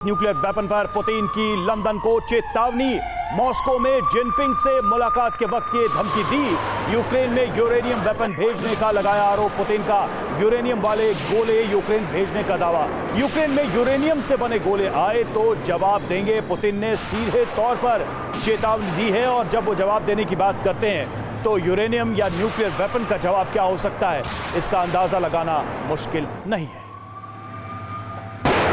Nuclear weapon पर Putin की London को चेतावनी। मॉस्को में जिनपिंग से मुलाकात के वक्त ये धमकी दी। यूक्रेन में यूरेनियम वेपन भेजने का लगाया आरोप पुतिन का। यूरेनियम वाले गोले यूक्रेन भेजने का दावा। यूक्रेन में यूरेनियम से बने गोले आए तो जवाब देंगे, पुतिन ने सीधे तौर पर चेतावनी दी है। और जब वो जवाब देने की बात करते हैं तो यूरेनियम या न्यूक्लियर वेपन का जवाब क्या हो सकता है, इसका अंदाजा लगाना मुश्किल नहीं है।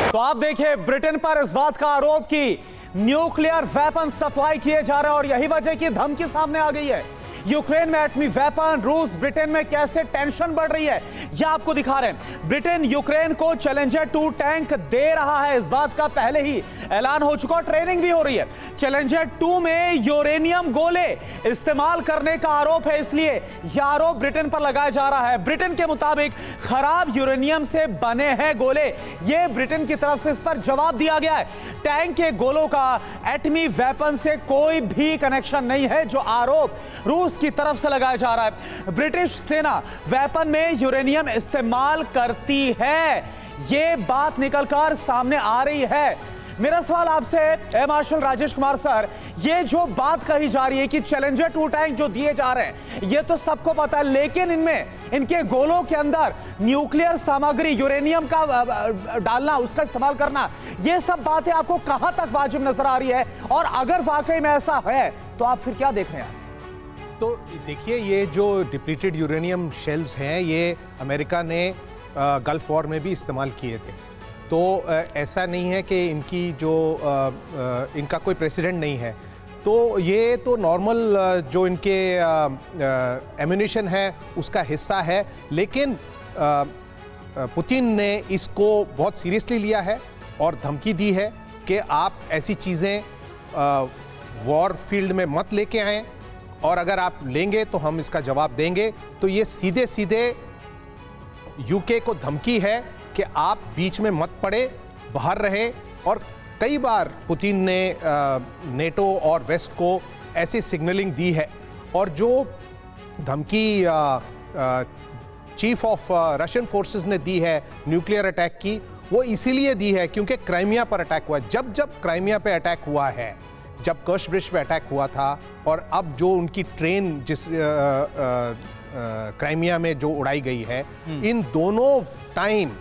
तो आप देखिए, ब्रिटेन पर इस बात का आरोप कि न्यूक्लियर वेपन सप्लाई किए जा रहे हैं और यही वजह की धमकी सामने आ गई है। यूक्रेन में एटमी वेपन, रूस ब्रिटेन में कैसे टेंशन बढ़ रही है यह आपको दिखा रहे हैं। ब्रिटेन यूक्रेन को चैलेंजर 2 टैंक दे रहा है, इस बात का पहले ही ऐलान हो चुका, ट्रेनिंग भी हो रही है। चैलेंजर 2 में यूरेनियम गोले इस्तेमाल करने का आरोप है, इसलिए यह आरोप ब्रिटेन पर लगाया जा रहा है। ब्रिटेन के मुताबिक खराब यूरेनियम से बने हैं गोले, यह ब्रिटेन की तरफ से इस पर जवाब दिया गया है। टैंक के गोलों का एटमी वेपन से कोई भी कनेक्शन नहीं है, जो आरोप रूस की तरफ से लगाया जा रहा है। ब्रिटिश सेना वेपन में यूरेनियम इस्तेमाल करती है, यह बात निकलकर सामने आ रही है। मेरा सवाल आपसे air marshal Rajesh Kumar sir, ये जो बात कही जा रही है कि चैलेंजर 2 टैंक जो दिए जा रहे हैं, ये तो सबको पता है, लेकिन इनमें इनके गोलों के अंदर न्यूक्लियर सामग्री यूरेनियम का डालना, उसका इस्तेमाल करना, ये सब बातें आपको कहां तक वाजिब नजर आ रही है? और अगर वाकई में ऐसा है तो आप फिर क्या देख रहे हैं? तो देखिए, ये जो डिप्लीटेड यूरेनियम शेल्स हैं, ये अमेरिका ने गल्फ वॉर में भी इस्तेमाल किए थे। तो ऐसा नहीं है कि इनकी जो इनका कोई प्रेसिडेंट नहीं है। तो ये तो नॉर्मल जो इनके एम्यूनिशन है उसका हिस्सा है, लेकिन पुतिन ने इसको बहुत सीरियसली लिया है और धमकी दी है कि आप ऐसी चीज़ें वॉर फील्ड में मत लेके आएँ, और अगर आप लेंगे तो हम इसका जवाब देंगे। तो ये सीधे सीधे यूके को धमकी है कि आप बीच में मत पड़े, बाहर रहे। और कई बार पुतिन ने नेटो और वेस्ट को ऐसी सिग्नलिंग दी है। और जो धमकी चीफ ऑफ रशियन फोर्सेस ने दी है न्यूक्लियर अटैक की, वो इसीलिए दी है क्योंकि क्राइमिया पर अटैक हुआ। जब जब क्राइमिया पे अटैक हुआ है, जब कर्श ब्रिज पे अटैक हुआ था, और अब जो उनकी ट्रेन जिस क्राइमिया में जो उड़ाई गई है, इन दोनों टाइम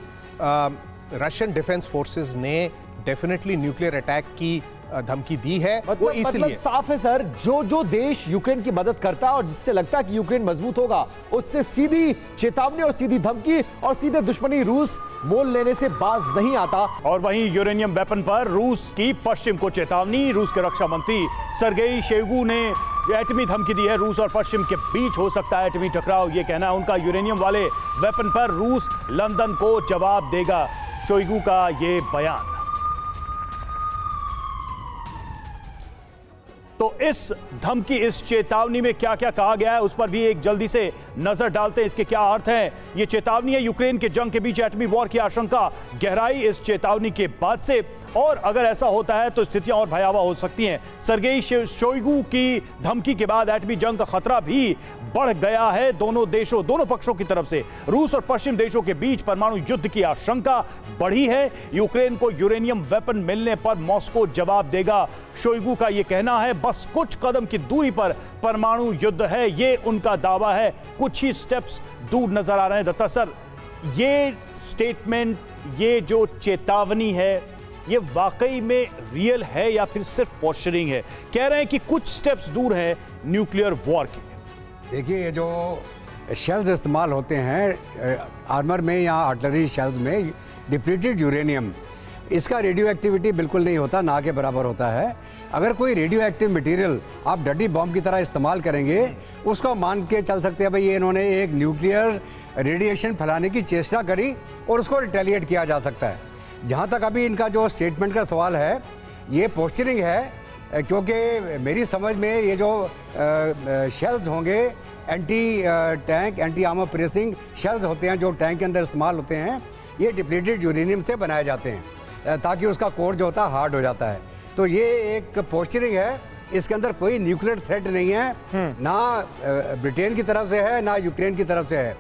रशियन डिफेंस फोर्सेस ने डेफिनेटली न्यूक्लियर अटैक की धमकी दी है। वो इसलिए साफ है सर, जो देश यूक्रेन की मदद करता है और जिससे लगता है कि यूक्रेन मजबूत होगा, उससे सीधी चेतावनी और सीधी धमकी और सीधे दुश्मनी रूस मोल लेने से बाज नहीं आता। और वहीं यूरेनियम वेपन पर रूस की पश्चिम को चेतावनी। रूस के रक्षा मंत्री सर्गेई शोइगु ने एटमी धमकी दी है। रूस और पश्चिम के बीच हो सकता है एटमी टकराव, ये कहना है उनका। यूरेनियम वाले वेपन पर रूस लंदन को जवाब देगा, शोइगु का ये बयान। तो इस धमकी, इस चेतावनी में क्या क्या कहा गया है, उस पर भी एक जल्दी से नजर डालते हैं। इसके क्या अर्थ हैं? ये चेतावनी है यूक्रेन के जंग के बीच एटमी वॉर की आशंका, गहराई इस चेतावनी के बाद से, और अगर ऐसा होता है तो स्थितियां और भयावह हो सकती हैं। सर्गेई शोइगु की धमकी के बाद एटमी जंग का खतरा भी बढ़ गया है दोनों पक्षों की तरफ से। रूस और पश्चिम देशों के बीच परमाणु युद्ध की आशंका बढ़ी है। यूक्रेन को यूरेनियम वेपन मिलने पर मॉस्को जवाब देगा, शोइगु का यह कहना है। बस कुछ कदम की दूरी पर परमाणु युद्ध है, यह उनका दावा है। कुछ ही स्टेप्स दूर नजर आ रहे हैं। दत्ता सर, ये स्टेटमेंट, ये जो चेतावनी है, ये वाकई में रियल है या फिर सिर्फ पोस्चरिंग है? कह रहे हैं कि कुछ स्टेप्स दूर है न्यूक्लियर वॉर के। देखिए, ये जो शेल्स इस्तेमाल होते हैं आर्मर में या आर्टिलरी शेल्स में, डिप्लीटेड यूरेनियम, इसका रेडियो एक्टिविटी बिल्कुल नहीं होता, ना के बराबर होता है। अगर कोई रेडियो एक्टिव मटेरियल आप डर्टी बॉम्ब की तरह इस्तेमाल करेंगे, उसको मान के चल सकते हैं भाई ये इन्होंने एक न्यूक्लियर रेडिएशन फैलाने की चेष्टा करी और उसको रिटेलिएट किया जा सकता है। जहाँ तक अभी इनका जो स्टेटमेंट का सवाल है, ये पोस्चरिंग है, क्योंकि मेरी समझ में ये जो शेल्स होंगे, anti tank, anti armour pressing shells होते हैं जो टैंक के अंदर इस्तेमाल होते हैं, ये डिप्लीटेड यूरेनियम से बनाए जाते हैं ताकि उसका कोर जो होता है हार्ड हो जाता है। तो ये एक पोस्चरिंग है, इसके अंदर कोई न्यूक्लियर थ्रेट नहीं है, ना ब्रिटेन की तरफ से है ना यूक्रेन की तरफ से है।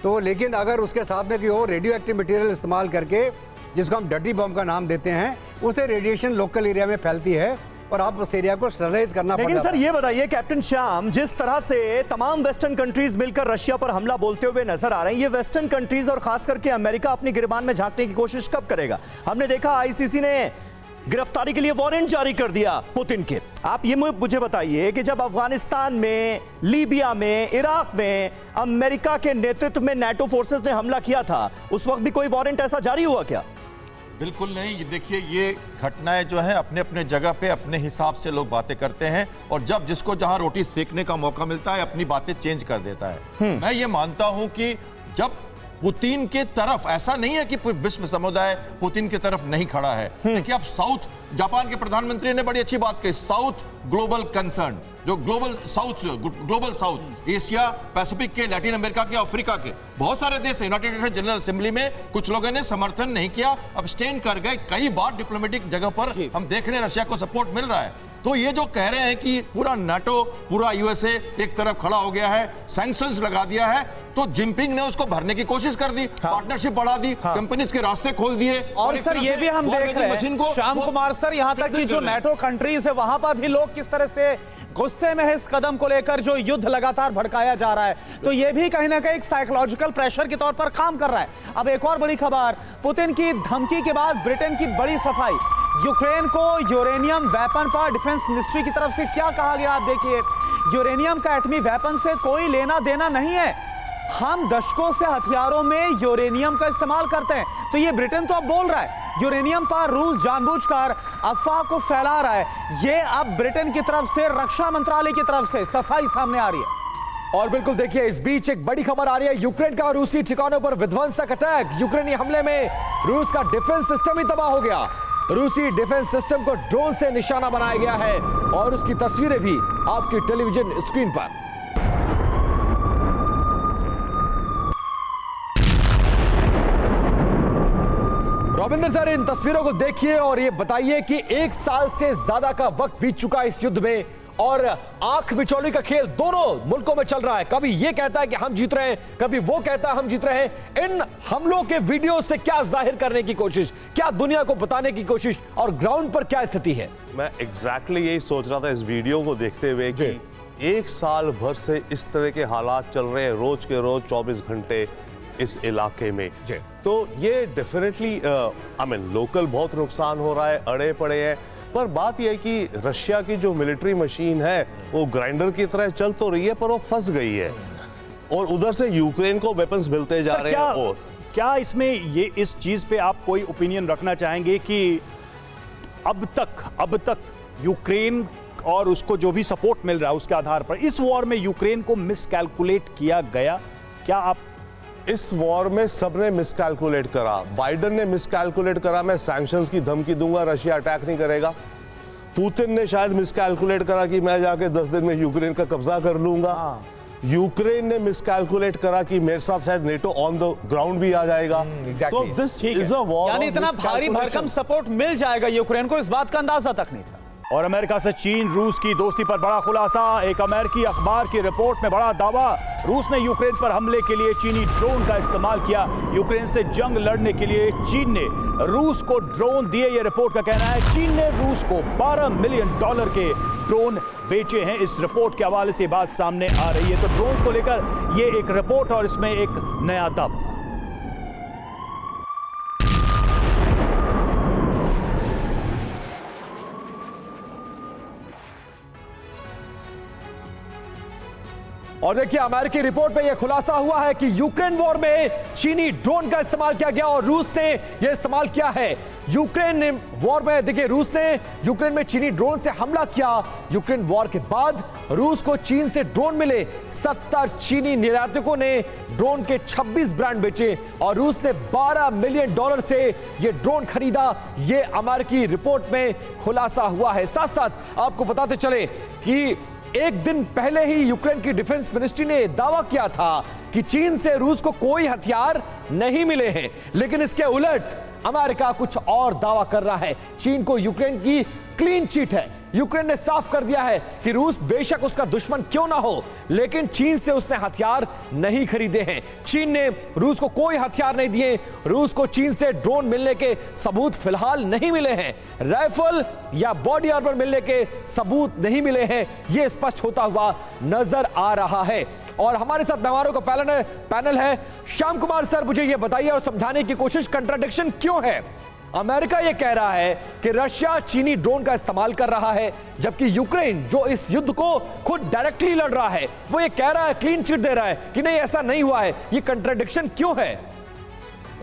तो लेकिन अगर उसके साथ में कोई और रेडियो एक्टिव मटेरियल इस्तेमाल करके जिसको हम डर्टी बॉम्ब का नाम देते हैं, उसे रेडिएशन लोकल एरिया में फैलती है और आप उस एरिया को स्टरलाइज करना पड़ता है। लेकिन सर ये बताइए कैप्टन श्याम, जिस तरह से तमाम वेस्टर्न कंट्रीज मिलकर रशिया पर हमला बोलते हुए नजर आ रहे हैं, ये वेस्टर्न कंट्रीज और खास करके अमेरिका अपनी गिरबान में झांकने की कोशिश कब करेगा? हमने देखा आईसीसी ने गिरफ्तारी के लिए वारंट जारी कर दिया पुतिन के। आप ये मुझे बताइए कि जब अफगानिस्तान में, लीबिया में, इराक में अमेरिका के नेतृत्व में नाटो फोर्सेस ने हमला किया था, उस वक्त भी कोई वारंट ऐसा जारी हुआ क्या? बिल्कुल नहीं। ये देखिए, ये घटनाएं जो है अपने अपने जगह पे अपने हिसाब से लोग बातें करते हैं और जब जिसको जहां रोटी सेकने का मौका मिलता है अपनी बातें चेंज कर देता है। मैं ये मानता हूं कि जब पुतिन के तरफ, ऐसा नहीं है कि विश्व समुदाय पुतिन की तरफ नहीं खड़ा है। देखिए, अब साउथ, जापान के प्रधानमंत्री ने बड़ी अच्छी बात कही, साउथ ग्लोबल कंसर्न, जो ग्लोबल साउथ एशिया, पैसिफिक के, लैटिन अमेरिका के, अफ्रीका के बहुत सारे देश, यूनाइटेड नेशन जनरल असेंबली में कुछ लोगों ने समर्थन नहीं किया, अब्सटेन कर गए। कई बार डिप्लोमेटिक जगह पर हम देख रहे हैं रशिया को सपोर्ट मिल रहा है। तो ये जो कह रहे हैं कि पूरा नाटो, पूरा यूएसए एक तरफ खड़ा हो गया है, सैंक्शंस लगा दिया है, तो जिनपिंग ने उसको भरने की कोशिश कर दी, पार्टनरशिप बढ़ा दी, कंपनीज के रास्ते खोल दिए। और सर ये भी हम देख रहे हैं श्याम कुमार सर, यहां तक कि जो नाटो कंट्रीज है वहां पर भी लोग किस तरह से गुस्से में है इस कदम को लेकर जो युद्ध लगातार भड़काया जा रहा है। तो ये भी कहीं ना कहीं एक साइकोलॉजिकल प्रेशर के तौर पर काम कर रहा है। अब एक और बड़ी खबर, पुतिन की धमकी के बाद ब्रिटेन की बड़ी सफाई। यूक्रेन को यूरेनियम वेपन पर डिफेंस मिनिस्ट्री की तरफ से क्या कहा गया, आप देखिए। यूरेनियम का एटमी वेपन से कोई लेना देना नहीं है, हम दशकों से हथियारों में यूरेनियम का इस्तेमाल करते हैं। तो ये ब्रिटेन तो अब बोल रहा है यूरेनियम पर रूस जानबूझकर अफवाह को फैला रहा है। ये अब ब्रिटेन की तरफ से, रक्षा मंत्रालय की तरफ से सफाई सामने आ रही है। और बिल्कुल देखिए, इस बीच एक बड़ी खबर आ रही है, यूक्रेन का रूसी ठिकानों पर विध्वंसक अटैक। यूक्रेनी हमले में रूस का डिफेंस सिस्टम ही तबाह हो गया। रूसी डिफेंस सिस्टम को ड्रोन से निशाना बनाया गया है और उसकी तस्वीरें भी आपकी टेलीविजन स्क्रीन पर। रविंद्र सर, इन तस्वीरों को देखिए और ये बताइए कि एक साल से ज्यादा का वक्त बीत चुका है इस युद्ध में और आंख बिचौली का खेल दोनों मुल्कों में चल रहा है। कभी ये कहता है कि हम जीत रहे हैं, कभी वो कहता है हम जीत रहे हैं। इन हमलों के वीडियो से क्या जाहिर करने की कोशिश, क्या दुनिया को बताने की कोशिश और ग्राउंड पर क्या स्थिति है? मैं एग्जैक्टली यही सोच रहा था इस वीडियो को देखते हुए कि एक साल भर से इस तरह के हालात चल रहे हैं, रोज के रोज 24 घंटे इस इलाके में। तो ये डेफिनेटली आई मीन लोकल बहुत नुकसान हो रहा है, अड़े पड़े हैं, पर बात यह है कि रशिया की जो मिलिट्री मशीन है वो ग्राइंडर की तरह चल तो रही है पर वो फंस गई है और उधर से यूक्रेन को वेपन्स मिलते जा रहे हैं। और क्या इसमें ये इस चीज पे आप कोई ओपिनियन रखना चाहेंगे कि अब तक यूक्रेन और उसको जो भी सपोर्ट मिल रहा है उसके आधार पर इस वॉर में यूक्रेन को मिसकैलकुलेट किया गया? क्या आप इस वॉर में सबने मिसकैलकुलेट करा, बाइडेन ने मिसकैलकुलेट करा, मैं सैंक्शंस की धमकी दूंगा, रशिया अटैक नहीं करेगा। पुतिन ने शायद मिसकैलकुलेट करा कि मैं जाके 10 दिन में यूक्रेन का कब्जा कर लूंगा। यूक्रेन ने मिसकैलकुलेट करा कि मेरे साथ शायद नेटो ऑन द ग्राउंड भी आ जाएगा। तो दिस इज अ वॉर, यानी इतना भारी भरकम सपोर्ट मिल जाएगा यूक्रेन को, इस बात का अंदाजा तक नहीं था। और अमेरिका से चीन रूस की दोस्ती पर बड़ा खुलासा। एक अमेरिकी अखबार की रिपोर्ट में बड़ा दावा, रूस ने यूक्रेन पर हमले के लिए चीनी ड्रोन का इस्तेमाल किया। यूक्रेन से जंग लड़ने के लिए चीन ने रूस को ड्रोन दिए, यह रिपोर्ट का कहना है। चीन ने रूस को $12 मिलियन के ड्रोन बेचे हैं। इस रिपोर्ट के हवाले से बात सामने आ रही है। तो ड्रोन को लेकर यह एक रिपोर्ट और इसमें एक नया दावा। और देखिए, अमेरिकी रिपोर्ट में यह खुलासा हुआ है कि यूक्रेन वॉर में चीनी ड्रोन का इस्तेमाल किया गया और रूस ने यह इस्तेमाल किया है। यूक्रेन वॉर में देखिए, रूस ने यूक्रेन में चीनी ड्रोन से हमला किया। यूक्रेन वॉर के बाद रूस को चीन से ड्रोन मिले। 70 चीनी निर्यातकों ने ड्रोन के 26 ब्रांड बेचे और रूस ने $12 मिलियन से यह ड्रोन खरीदा। यह अमेरिकी रिपोर्ट में खुलासा हुआ है। साथ साथ आपको बताते चले कि एक दिन पहले ही यूक्रेन की डिफेंस मिनिस्ट्री ने दावा किया था कि चीन से रूस को कोई हथियार नहीं मिले हैं, लेकिन इसके उलट अमेरिका कुछ और दावा कर रहा है। चीन को यूक्रेन की क्लीन चिट है। यूक्रेन ने साफ कर दिया है कि रूस बेशक उसका दुश्मन क्यों ना हो, लेकिन चीन से उसने हथियार नहीं खरीदे हैं। चीन ने रूस को कोई हथियार नहीं दिए। रूस को चीन से ड्रोन मिलने के सबूत फिलहाल नहीं मिले हैं। राइफल या बॉडी आर्मर मिलने के सबूत नहीं मिले हैं। यह स्पष्ट होता हुआ नजर आ रहा है। और हमारे साथ मेहमानों का पैनल है। श्याम कुमार सर, मुझे यह बताइए और समझाने की कोशिश, कंट्राडिक्शन क्यों है? अमेरिका यह कह रहा है कि रशिया चीनी ड्रोन का इस्तेमाल कर रहा है, जबकि यूक्रेन जो इस युद्ध को खुद डायरेक्टली लड़ रहा है वो ये कह रहा है, क्लीन चिट दे रहा है कि नहीं ऐसा नहीं हुआ है। ये कंट्राडिक्शन क्यों है?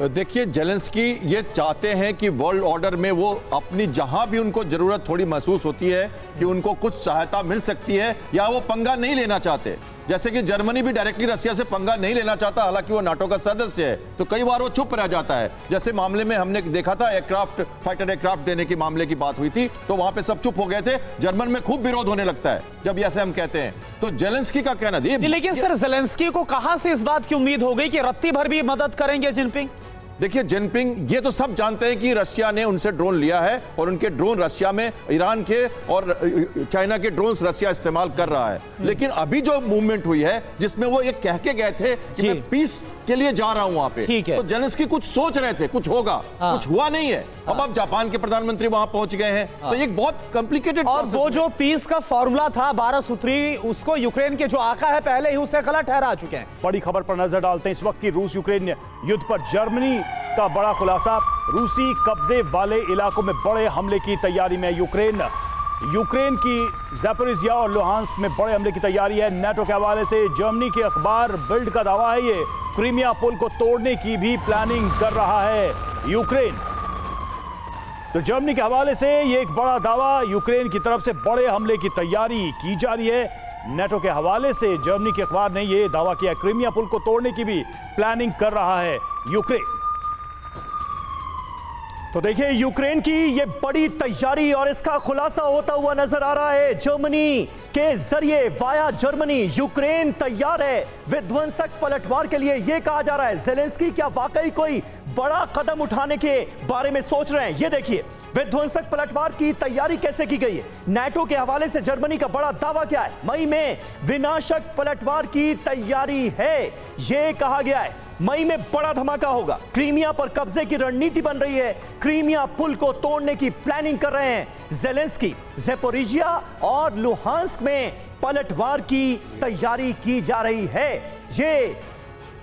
देखिए, जेलेंस्की ये चाहते हैं कि वर्ल्ड ऑर्डर में वो अपनी जहां भी उनको जरूरत थोड़ी महसूस होती है कि उनको कुछ सहायता मिल सकती है, या वो पंगा नहीं लेना चाहते। जैसे कि जर्मनी भी डायरेक्टली रशिया से पंगा नहीं लेना चाहता, हालांकि वो नाटो का सदस्य है, तो कई बार वो चुप रह जाता है। जैसे मामले में हमने देखा था, एयरक्राफ्ट, फाइटर एयरक्राफ्ट देने के मामले की बात हुई थी, तो वहां पे सब चुप हो गए थे। जर्मन में खूब विरोध होने लगता है जब ऐसे हम कहते हैं। तो जेलेंस्की का कहना है, लेकिन सर जेलेंस्की को कहां से इस बात की उम्मीद हो गई कि रत्ती भर भी मदद करेंगे जिनपिंग? देखिए, जिनपिंग ये तो सब जानते हैं कि रशिया ने उनसे ड्रोन लिया है और उनके ड्रोन रशिया में, ईरान के और चाइना के ड्रोन्स रशिया इस्तेमाल कर रहा है। लेकिन अभी जो मूवमेंट हुई है जिसमें वो ये कह के गए थे कि मैं पीस के लिए जा रहा हूं वहां पे, तो जेलेंस्की कुछ सोच रहे थे कुछ होगा, कुछ हुआ नहीं है। अब जापान के प्रधानमंत्री वहां पहुंच गए हैं, तो एक बहुत कॉम्प्लिकेटेड। और वो जो पीस का फॉर्मूला था 12 सूत्री, उसको यूक्रेन के जो आका है पहले ही उसे गलत ठहरा चुके हैं। बड़ी खबर पर नजर डालते हैं इस वक्त की रूस यूक्रेन युद्ध पर। जर्मनी का बड़ा खुलासा, रूसी कब्जे वाले इलाकों में बड़े हमले की तैयारी में यूक्रेन की ज़ैपोरिज़िया और लुहांस्क में बड़े हमले की तैयारी है। नाटो के हवाले से जर्मनी के अखबार बिल्ड का दावा है, ये क्रीमिया पुल को तोड़ने की भी प्लानिंग कर रहा है यूक्रेन। तो जर्मनी के हवाले से ये एक बड़ा दावा, यूक्रेन की तरफ से बड़े हमले की तैयारी की जा रही है। नाटो के हवाले से जर्मनी के अखबार ने यह दावा किया, क्रीमिया पुल को तोड़ने की भी प्लानिंग कर रहा है यूक्रेन। तो देखिए, यूक्रेन की ये बड़ी तैयारी और इसका खुलासा होता हुआ नजर आ रहा है। जर्मनी के जरिए वाया जर्मनी यूक्रेन तैयार है विध्वंसक पलटवार के लिए, यह कहा जा रहा है। जेलेंस्की क्या वाकई कोई बड़ा कदम उठाने के बारे में सोच रहे हैं? ये देखिए, विध्वंसक पलटवार की तैयारी कैसे की गई है। नाटो के हवाले से जर्मनी का बड़ा दावा क्या है? मई में विनाशक पलटवार की तैयारी है, यह कहा गया है। मई में बड़ा धमाका होगा, क्रीमिया पर कब्जे की रणनीति बन रही है, क्रीमिया पुल को तोड़ने की प्लानिंग कर रहे हैं जेलेंस्की। ज़ैपोरिज़िया और लुहांस्क में पलटवार की तैयारी की जा रही है। ये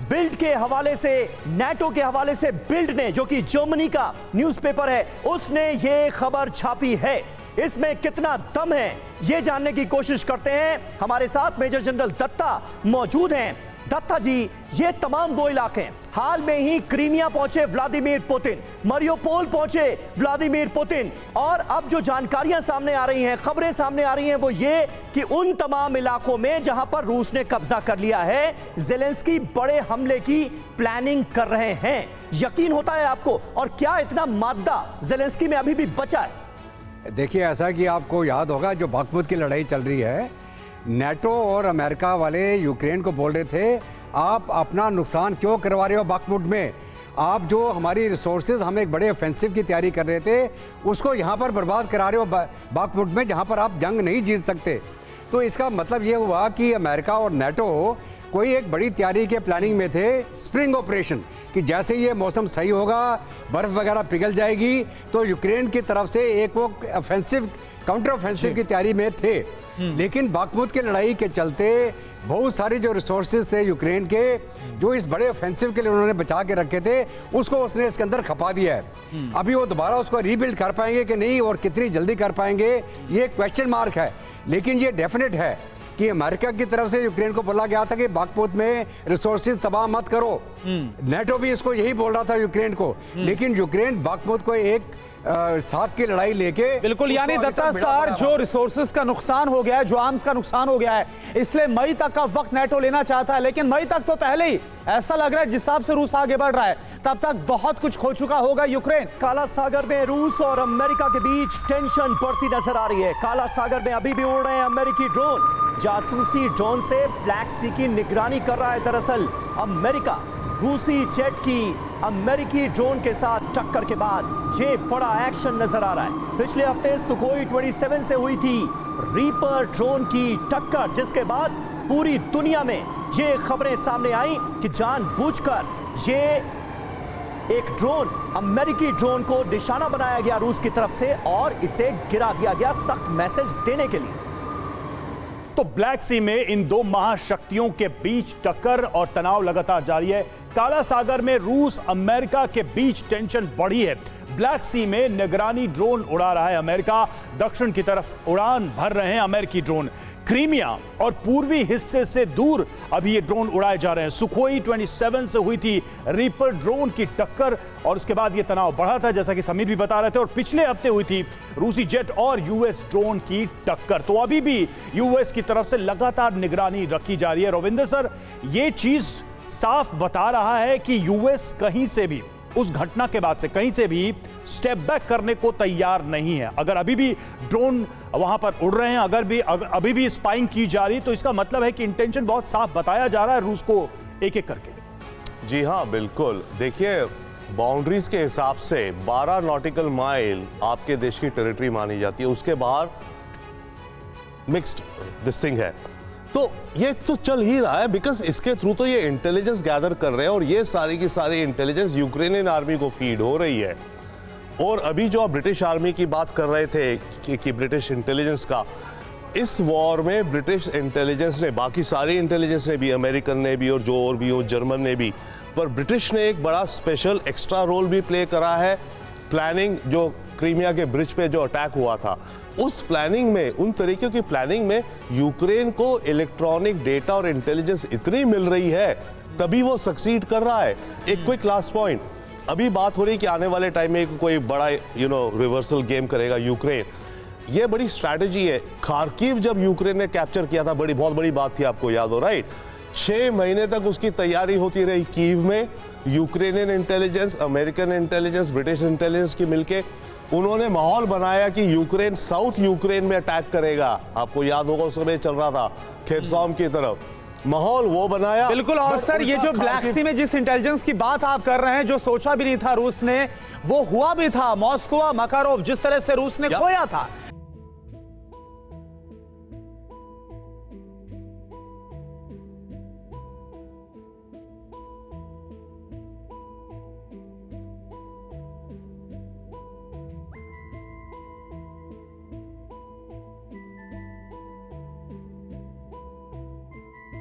बिल्ड के हवाले से, नाटो के हवाले से, बिल्ड ने, जो कि जर्मनी का न्यूज़पेपर है, उसने ये खबर छापी है। इसमें कितना दम है ये जानने की कोशिश करते हैं। हमारे साथ मेजर जनरल दत्ता मौजूद हैं। दत्ता जी, ये तमाम वो इलाके हैं, हाल में ही क्रीमिया पहुंचे व्लादिमीर पुतिन, मरियोपोल पहुंचे व्लादिमीर पुतिन, और अब जो जानकारियां सामने आ रही हैं, खबरें सामने आ रही हैं, वो ये कि उन तमाम इलाकों में जहां पर रूस ने कब्जा कर लिया है, जेलेंस्की बड़े हमले की प्लानिंग कर रहे हैं। यकीन होता है आपको? और क्या इतना मादा जेलेंस्की में अभी भी बचा है? देखिए, ऐसा कि आपको याद होगा जो बाखमुत की लड़ाई चल रही है, नाटो और अमेरिका वाले यूक्रेन को बोल रहे थे, आप अपना नुकसान क्यों करवा रहे हो बाखमुत में? आप जो हमारी रिसोर्सेज, हम एक बड़े ऑफेंसिव की तैयारी कर रहे थे, उसको यहाँ पर बर्बाद करा रहे हो बाखमुत में, जहाँ पर आप जंग नहीं जीत सकते। तो इसका मतलब ये हुआ कि अमेरिका और नाटो कोई एक बड़ी तैयारी के प्लानिंग में थे, स्प्रिंग ऑपरेशन, कि जैसे ये मौसम सही होगा, बर्फ वगैरह पिघल जाएगी, तो यूक्रेन की तरफ से एक वो ऑफेंसिव, काउंटर ऑफेंसिव की तैयारी में थे। लेकिन बाखमुत की लड़ाई के चलते बहुत सारे जो रिसोर्सेज थे यूक्रेन के, जो इस बड़े ऑफेंसिव के लिए उन्होंने बचा के रखे थे, उसको उसने इसके अंदर खपा दिया है। अभी वो दोबारा उसको रीबिल्ड कर पाएंगे कि नहीं, और कितनी जल्दी कर पाएंगे, ये क्वेश्चन मार्क है। लेकिन ये डेफिनेट है कि अमेरिका की तरफ से यूक्रेन को बोला गया था कि बाखमुत में रिसोर्सेज तबाह मत करो। नाटो भी इसको यही बोल रहा था यूक्रेन को, लेकिन यूक्रेन बाखमुत को एक साथ की लड़ाई लेके, बिल्कुल, यानी दत्ता सर, जो रिसोर्सेज का नुकसान हो गया है, जो आर्म्स का नुकसान हो गया है, इसलिए मई तक का वक्त नाटो लेना चाहता है। लेकिन मई तक तो पहले ही ऐसा लग रहा है, जिस हिसाब से रूस आगे बढ़ रहा है, तब तक बहुत कुछ खो चुका होगा यूक्रेन। काला सागर में रूस और अमेरिका के बीच टेंशन बढ़ती नजर आ रही है। काला सागर में अभी भी उड़ रहे हैं अमेरिकी ड्रोन, जासूसी ड्रोन से ब्लैक सी की निगरानी कर रहा है दरअसल अमेरिका। रूसी जेट की अमेरिकी ड्रोन के साथ टक्कर के बाद ये बड़ा एक्शन नजर आ रहा है। पिछले हफ्ते सुखोई 27 से हुई थी रीपर ड्रोन की टक्कर, जिसके बाद पूरी दुनिया में ये खबरें सामने आई कि जानबूझकर ये एक ड्रोन, अमेरिकी ड्रोन को निशाना बनाया गया रूस की तरफ से और इसे गिरा दिया गया सख्त मैसेज देने के लिए। तो ब्लैक सी में इन दो महाशक्तियों के बीच टक्कर और तनाव लगातार जारी है। काला सागर में रूस अमेरिका के बीच टेंशन बढ़ी है। ब्लैक सी में निगरानी ड्रोन उड़ा रहा है अमेरिका, दक्षिण की तरफ उड़ान भर रहे हैं अमेरिकी ड्रोन। क्रीमिया और पूर्वी हिस्से से दूर अभी ये ड्रोन उड़ाए जा रहे हैं। सुखोई 27 से हुई थी रीपर ड्रोन की टक्कर और उसके बाद ये तनाव बढ़ा था, जैसा कि समीर भी बता रहे थे। और पिछले हफ्ते हुई थी रूसी जेट और यूएस ड्रोन की टक्कर। तो अभी भी यूएस की तरफ से लगातार निगरानी रखी जा रही है। रविंद्र सर, ये चीज साफ बता रहा है कि यूएस कहीं से भी, उस घटना के बाद से कहीं से भी स्टेप बैक करने को तैयार नहीं है। अगर अभी भी ड्रोन वहां पर उड़ रहे हैं, अभी भी स्पाइंग की जा रही, तो इसका मतलब है कि इंटेंशन बहुत साफ बताया जा रहा है रूस को एक एक करके। जी हाँ, बिल्कुल। देखिए, बाउंड्रीज के हिसाब से 12 नॉटिकल माइल आपके देश की टेरिटरी मानी जाती है, उसके बाहर मिक्स्ड दिस थिंग है। तो ये तो चल ही रहा है, बिकॉज इसके थ्रू तो ये इंटेलिजेंस गैदर कर रहे हैं और ये सारी की सारी इंटेलिजेंस यूक्रेनियन आर्मी को फीड हो रही है। और अभी जो आप ब्रिटिश आर्मी की बात कर रहे थे कि ब्रिटिश इंटेलिजेंस का, इस वॉर में ब्रिटिश इंटेलिजेंस ने, बाकी सारी इंटेलिजेंस ने भी, अमेरिकन ने भी और जो और भी हो, जर्मन ने भी, पर ब्रिटिश ने एक बड़ा स्पेशल एक्स्ट्रा रोल भी प्ले करा है। प्लानिंग, जो क्रीमिया के ब्रिज पे जो अटैक हुआ था, उस प्लानिंग में, उन तरीके की प्लानिंग में यूक्रेन को इलेक्ट्रॉनिक डेटा और इंटेलिजेंस इतनी मिल रही है, तभी वो सक्सीड कर रहा है। एक क्विक लास्ट पॉइंट, अभी बात हो रही कि आने वाले टाइम में कोई बड़ा रिवर्सल गेम करेगा यूक्रेन। ये बड़ी स्ट्रैटेजी है। खार्किव जब यूक्रेन ने कैप्चर किया था, बहुत बड़ी बात थी, आपको याद हो, राइट? 6 महीने तक उसकी तैयारी होती रही कीव में। Ukrainian intelligence, American intelligence, British intelligence की मिलके उन्होंने माहौल बनाया कि यूक्रेन साउथ यूक्रेन में अटैक करेगा। आपको याद होगा उस समय चल रहा था खेरसॉम की तरफ, माहौल वो बनाया। बिल्कुल। और सर, ये जो ब्लैक सी में जिस इंटेलिजेंस की बात आप कर रहे हैं, जो सोचा भी नहीं था रूस ने, वो हुआ भी था। मॉस्को, मकारोव, जिस तरह से रूस ने खोया था,